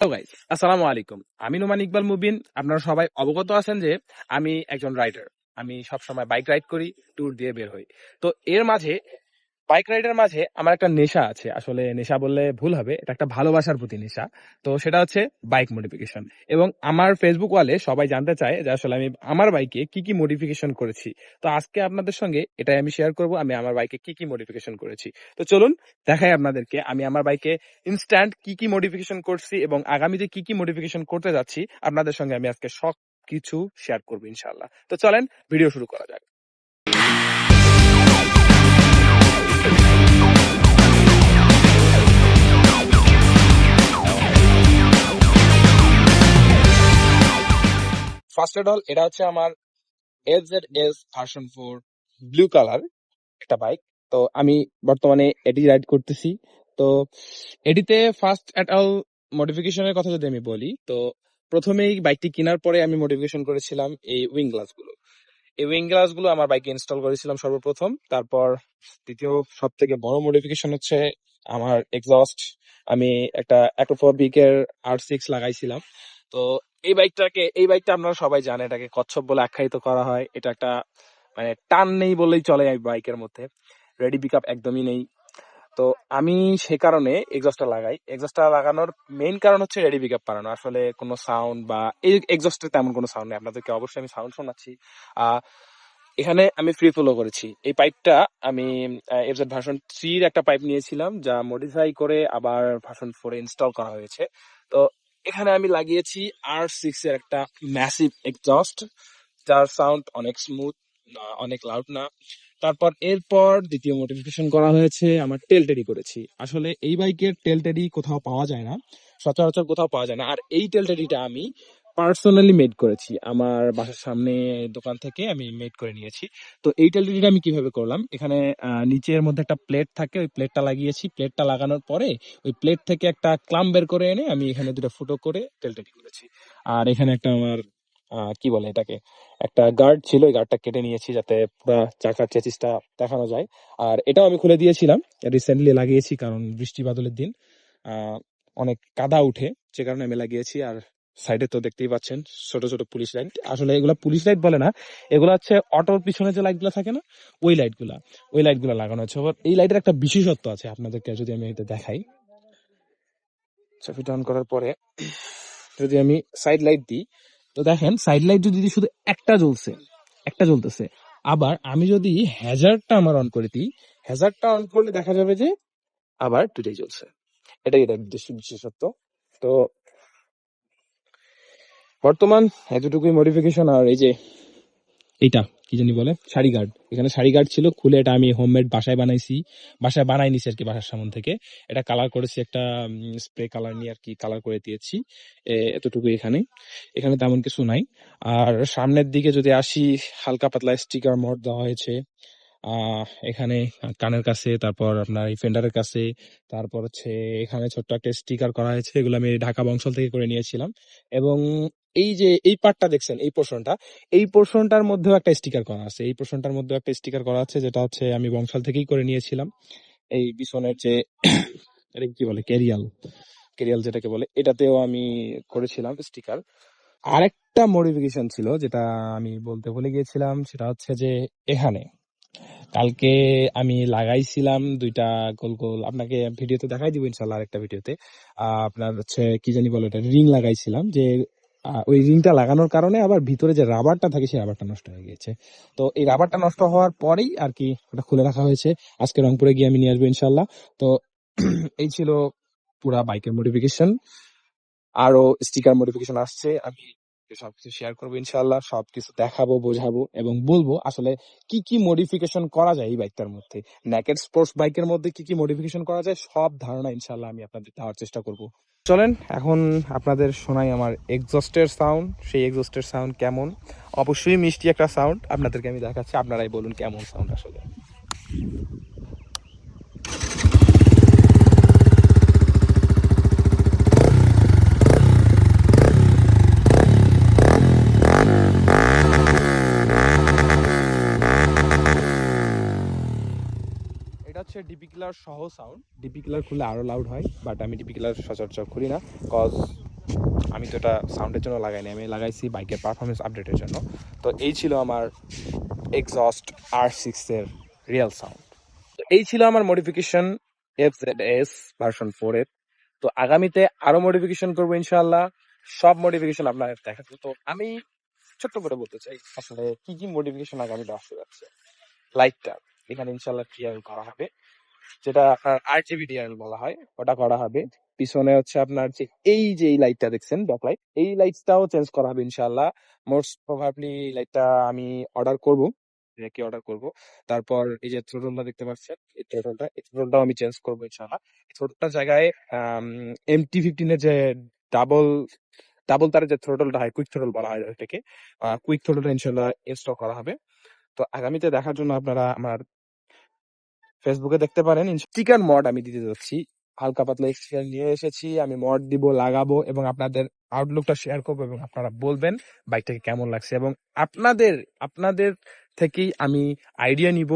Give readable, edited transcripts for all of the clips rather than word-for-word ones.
Hello guys, আসসালামু আলাইকুম। আমি নোমান ইকবাল মুবিন। আপনারা সবাই অবগত আছেন যে আমি একজন রাইডার। আমি সবসময় বাইক রাইড করি, ট্যুর দিয়ে বের হই। তো এর মাঝে বাইক রাইডের মাঝে আমার একটা নেশা আছে। আসলে নেশা বললে ভুল হবে। এটা একটা ভালোবাসার প্রতি নেশা। তো সেটা হচ্ছে বাইক মডিফিকেশন। এবং আমার ফেসবুক ওয়ালে সবাই জানতে চায় যে আসলে আমি আমার বাইকে কি মডিফিকেশন করেছি। তো আজকে আপনাদের সঙ্গে এটাই আমি শেয়ার করব আমি আমার বাইকে কি মডিফিকেশন করেছি। তো চলুন দেখাই আপনাদেরকে আমি আমার বাইকে ইনস্ট্যান্ট কি মডিফিকেশন করছি এবং আগামীতে কি মডিফিকেশন করতে যাচ্ছি আপনাদের সঙ্গে আমি আজকে সবকিছু শেয়ার করব ইনশাআল্লাহ। তো চলেন ভিডিও শুরু করা যাক। ফার্স্ট অফ অল এটা হচ্ছে আমার এফজেডএস ভার্সন 4 ব্লু কালার একটা বাইক। তো আমি বর্তমানে এটি রাইড করতেছি। তো এটিতে ফার্স্ট এট অল মডিফিকেশনের কথা যদি আমি বলি, তো প্রথমেই বাইকটি কেনার পরে আমি মডিফিকেশন করেছিলাম এই উইং গ্লাস গুলো। এই উইং গ্লাস গুলো আমার বাইকে ইনস্টল করেছিলাম সর্বপ্রথম। তারপর দ্বিতীয় সব থেকে বড় মডিফিকেশন হচ্ছে আমার এক্সস্ট। আমি একটা অ্যাক্রোফোবিক এর R6 লাগাইছিলাম। তো এই বাইকটা আপনারা সবাই জানে, এটাকে কচ্ছপ বলে আখ্যায়িত করা হয়। এটা একটা মানে টান নেই বললেই চলে এই বাইকের মধ্যে। রেডি পিকআপ একদমই নেই। তো আমি সে কারণে এক্সস্টটা লাগাই। এক্সস্টটা লাগানোর মেইন কারণ হচ্ছে রেডি পিকআপ বাড়ানো। আসলে কোনো সাউন্ড বা এই এক্সস্টে তেমন কোনো সাউন্ড নেই। আপনাদেরকে অবশ্যই আমি সাউন্ড শোনাচ্ছি। আহ এখানে আমি ফ্রি ফ্লো করেছি। এই পাইপটা আমি এফজেড ভার্সন 3 এর একটা পাইপ নিয়েছিলাম যা মডিফাই করে আবার ভার্সন 4 এ ইনস্টল করা হয়েছে। তো এখানে আমি লাগিয়েছি R6 এর একটা ম্যাসিভ এক্সস্ট, যার সাউন্ড অনেক স্মুথ, অনেক লাউড না। তারপর এরপর দ্বিতীয় মডিফিকেশন করা হয়েছে, আমার টেল টেডি করেছি। আসলে এই বাইকের টেল টেডি কোথাও পাওয়া যায় না, সচরাচর কোথাও পাওয়া যায় না। আর এই টেল টেডিটা আমি পার্সোনালি মেড করেছি, আমার বাসার সামনে দোকান থেকে আমি মেড করে নিয়েছি। তো এই টেল টেডিটা আমি কিভাবে করলাম, এখানে নিচের মধ্যে একটা প্লেট থাকে, ওই প্লেটটা লাগিয়েছি। প্লেটটা লাগানোর পরে ওই প্লেট থেকে একটা ক্লাম বের করে এনে আমি এখানে দুটো ফুটো করে টেল টেডি করেছি। আর এখানে একটা আমার কি বলে এটাকে, একটা গার্ড ছিল, ওই গার্ডটা কেটে নিয়েছি যাতে পুরো চাকার চেসিসটা দেখানো যায়। আর এটাও আমি খুলে দিয়েছিলাম, রিসেন্টলি লাগিয়েছি কারণ বৃষ্টি বাদলের দিন আহ অনেক কাদা উঠে, যে কারণে আমি লাগিয়েছি। আর সাইডে তো দেখতেই পাচ্ছেন ছোট ছোট পুলিশ লাইট। আসলে এগুলা পুলিশ লাইট বলে না, এগুলো হচ্ছে অটোর পিছনে যে লাইট গুলা থাকে না, ওই লাইট গুলা লাগানো হচ্ছে। আবার এই লাইটের একটা বিশেষত্ব আছে, আপনাদেরকে যদি আমি এটা দেখাই। চাবি অন করার পরে যদি আমি সাইড লাইট দিই, তো দেখেন সাইড লাইট যদি শুধু একটা জ্বলতেছে। আবার আমি যদি হ্যাজার্ডটা আমার অন করে দিই, হ্যাজার্ডটা অন করলে দেখা যাবে যে আবার দুটাই জ্বলছে। এটাই এটার বিশেষত্ব। তো বর্তমান এতটুকুই মডিফিকেশন। আর এই যে এইটা কি জানি বলে, সারি গার্ড, এখানে সারি গার্ড ছিল, খুলে এটা আমি হোমমেড বাসায় বানাই নিছি আর কি, বাসার সামন থেকে। এটা কালার করেছি, একটা স্প্রে কালার নিয়ে আর কি কালার করে দিয়েছি। এতটুকু এখানে এখানে তেমন কিছু নাই। আর সামনের দিকে যদি আসি, হালকা পাতলা স্টিকার মোড দেওয়া হয়েছে এখানে কানের কাছে, তারপর আপনার এই ফেন্ডারের কাছে, তারপর হচ্ছে এখানে ছোট্ট একটা স্টিকার করা হয়েছে, এগুলো আমি ঢাকা বংশাল থেকে করে নিয়েছিলাম। এবং এই যে এই পার্টটা দেখছেন, এই পোর্শনটার মধ্যেও একটা স্টিকার করা আছে, যেটা হচ্ছে আমি বংশাল থেকেই করে নিয়েছিলাম। এই পিছনের যে এটা কি বলে, ক্যারিয়াল যেটাকে বলে, এটাতেও আমি করেছিলাম স্টিকার। আরেকটা মডিফিকেশন ছিল যেটা আমি বলতে ভুলে গিয়েছিলাম, সেটা হচ্ছে যে এখানে কালকে আমি লাগাইছিলাম দুইটা গোল গোল, আপনাকে ভিডিওতে দেখাই দিব ইনশাল্লাহ আরেকটা ভিডিওতে। আপনার হচ্ছে কি জানি বলে, এটা রিং লাগাইছিলাম, যে ওই রিংটা লাগানোর কারণে আবার ভিতরে যে রাবারটা থাকে সেই রাবারটা নষ্ট হয়ে গেছে। তো এই রাবারটা নষ্ট হওয়ার পরেই আর কি ওটা খুলে রাখা হয়েছে। আজকে রংপুরে গিয়ে আমি নিয়ে আসবো ইনশাল্লাহ। তো এই ছিল পুরা বাইকের মডিফিকেশন। আরো স্টিকার মডিফিকেশন আসছে, আমি সবকিছু শেয়ার করবো ইনশাল্লাহ, সবকিছু দেখাবো, বোঝাবো এবং বলবো আসলে কি মডিফিকেশন করা যায় এই বাইকটার মধ্যে। নেকেড স্পোর্টস বাইকের মধ্যে কি মডিফিকেশন করা যায়, সব ধারণা ইনশাল্লাহ আমি আপনাদের দেওয়ার চেষ্টা করব। চলেন এখন আপনাদের শোনাই আমার এক্সস্টের সাউন্ড। সেই এক্সস্টের সাউন্ড কেমন, অবশ্যই মিষ্টি একটা সাউন্ড, আপনাদেরকে আমি দেখাচ্ছি, আপনারাই বলুন কেমন সাউন্ড আসলে। এটা হচ্ছে ডিপি কিলার সহ সাউন্ড। ডিপি কিলার খুললে আরো লাউড হয়, বাট আমি ডিপি কিলার সচরাচর খুলি না, কজ আমি তো এটা সাউন্ডের জন্য লাগাইনি, আমি লাগাইছি বাইকের পারফরমেন্স আপডেটের জন্য। তো এই ছিল আমার এক্সস্ট R6 এর রিয়েল সাউন্ড। তো এই ছিল আমার মডিফিকেশন FZS ভার্সন 4 এর। তো আগামীতে আরো মডিফিকেশন করবো ইনশাআল্লাহ, সব মডিফিকেশন আপনাদের দেখাবো। তো আমি ছোট্ট করে বলতে চাই আসলে কি কি মডিফিকেশন আগামীতে আসতে যাচ্ছে। লাইটটা এখানে ইনশাআল্লাহ ক্লিয়ার করা হবে, যেটা আপনার RGB বলা হয়, ওটা করা হবে। পিছনে হচ্ছে আপনার যে এই লাইটটা দেখছেন ব্যাকলাইট, এই লাইটটাও চেঞ্জ করা হবে ইনশাআল্লাহ। মোস্ট প্রবাবলি লাইটটা আমি অর্ডার করব, কি অর্ডার করব। তারপর এই যে থ্রোটলটা দেখতে পাচ্ছেন, এই থ্রোটলটাও আমি চেঞ্জ করবো ইনশাআল্লাহ। এই থ্রোটলটার জায়গায় MT-15 এর যে ডাবল ডাবল তারের যে থ্রোটলটা হয়, কুইক থ্রোটল বলা হয় এটাকে, কুইক থ্রোটলটা ইনশাআল্লাহ ইনস্টল করা হবে। তো আগামীতে দেখার জন্য আপনারা আমার ফেসবুকে দেখতে পারেন। স্টিকার মড আমি দিতে যাচ্ছি, হালকা পাতলা স্টিকার নিয়ে এসেছি, আমি মড দিব, লাগাবো এবং আপনাদের আউটলুকটা শেয়ার করবো এবং আপনারা বলবেন বাইকটাকে কেমন লাগছে, এবং আপনাদের আপনাদের থেকেই আমি আইডিয়া নিব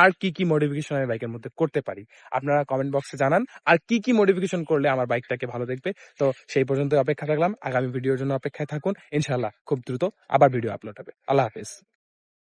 আর কি কি মডিফিকেশন আমি বাইকের মধ্যে করতে পারি। আপনারা কমেন্ট বক্সে জানান আর কি কি মডিফিকেশন করলে আমার বাইকটাকে ভালো দেখবে। তো সেই পর্যন্ত অপেক্ষা থাকলাম, আগামী ভিডিওর জন্য অপেক্ষায় থাকুন। ইনশাআল্লাহ খুব দ্রুত আবার ভিডিও আপলোড হবে। আল্লাহ হাফেজ।